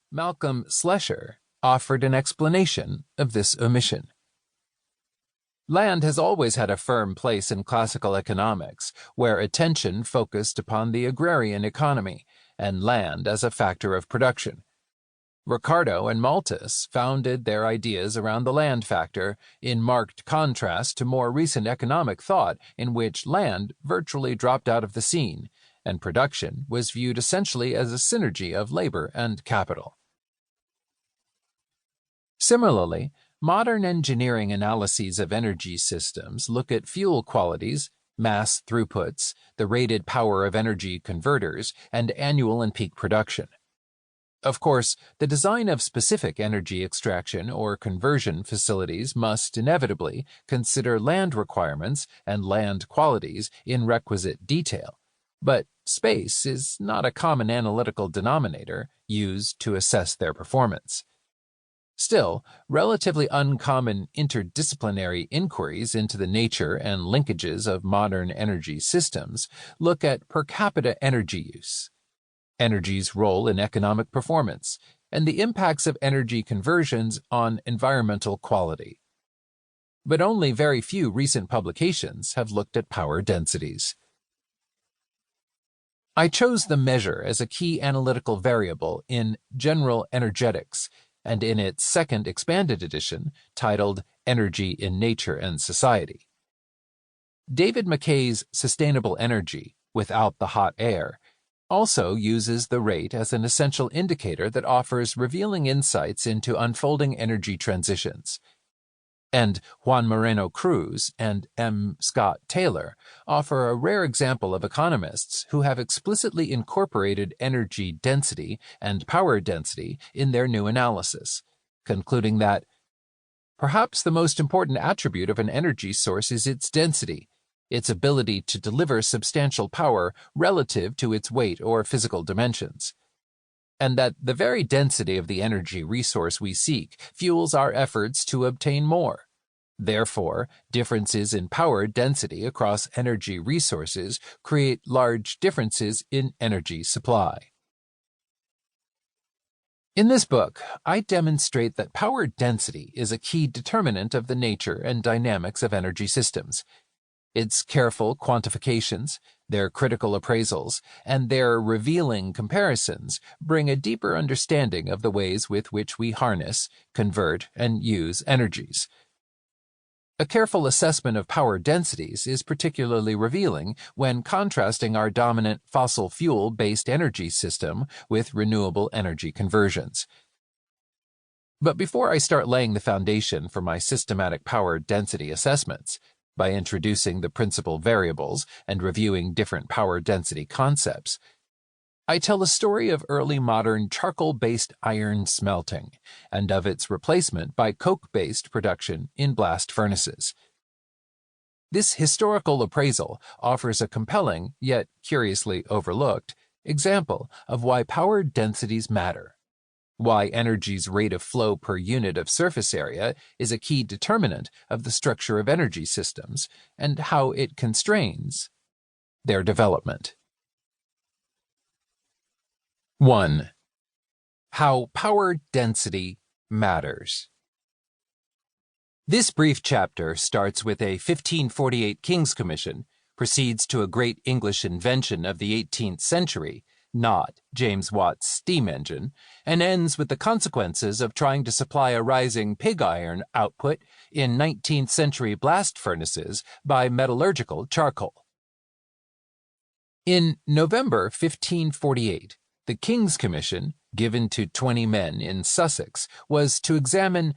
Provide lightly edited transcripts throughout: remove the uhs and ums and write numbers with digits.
Malcolm Schlescher offered an explanation of this omission. Land has always had a firm place in classical economics, where attention focused upon the agrarian economy and land as a factor of production. Ricardo and Malthus founded their ideas around the land factor, in marked contrast to more recent economic thought in which land virtually dropped out of the scene, and production was viewed essentially as a synergy of labor and capital. Similarly, modern engineering analyses of energy systems look at fuel qualities, mass throughputs, the rated power of energy converters, and annual and peak production. Of course, the design of specific energy extraction or conversion facilities must inevitably consider land requirements and land qualities in requisite detail, but space is not a common analytical denominator used to assess their performance. Still, relatively uncommon interdisciplinary inquiries into the nature and linkages of modern energy systems look at per capita energy use, energy's role in economic performance, and the impacts of energy conversions on environmental quality. But only very few recent publications have looked at power densities. I chose the measure as a key analytical variable in General Energetics, and in its second expanded edition, titled Energy in Nature and Society. David McKay's Sustainable Energy, Without the Hot Air, also uses the rate as an essential indicator that offers revealing insights into unfolding energy transitions. And Juan Moreno Cruz and M. Scott Taylor offer a rare example of economists who have explicitly incorporated energy density and power density in their new analysis, concluding that perhaps the most important attribute of an energy source is its density, its ability to deliver substantial power relative to its weight or physical dimensions, and that the very density of the energy resource we seek fuels our efforts to obtain more. Therefore, differences in power density across energy resources create large differences in energy supply. In this book, I demonstrate that power density is a key determinant of the nature and dynamics of energy systems. Its careful quantifications, their critical appraisals, and their revealing comparisons bring a deeper understanding of the ways with which we harness, convert, and use energies. A careful assessment of power densities is particularly revealing when contrasting our dominant fossil fuel-based energy system with renewable energy conversions. But before I start laying the foundation for my systematic power density assessments, by introducing the principal variables and reviewing different power density concepts, I tell a story of early modern charcoal-based iron smelting and of its replacement by coke-based production in blast furnaces. This historical appraisal offers a compelling, yet curiously overlooked, example of why power densities matter, why energy's rate of flow per unit of surface area is a key determinant of the structure of energy systems, and how it constrains their development. 1. How power density matters. This brief chapter starts with a 1548 King's Commission, proceeds to a great English invention of the 18th century, not James Watt's steam engine, and ends with the consequences of trying to supply a rising pig iron output in 19th century blast furnaces by metallurgical charcoal. In November 1548, the King's Commission, given to 20 men in Sussex, was to examine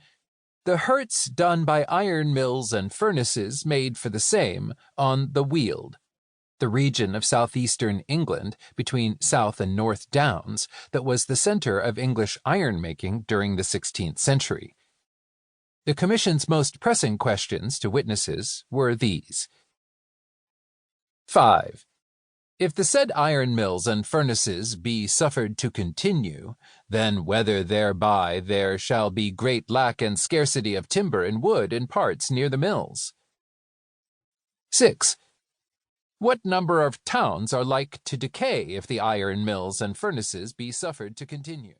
the hurts done by iron mills and furnaces made for the same on the Weald, the region of southeastern England between South and North Downs that was the center of English iron-making during the 16th century. The Commission's most pressing questions to witnesses were these. 5. If the said iron mills and furnaces be suffered to continue, then whether thereby there shall be great lack and scarcity of timber and wood in parts near the mills. 6. What number of towns are like to decay if the iron mills and furnaces be suffered to continue?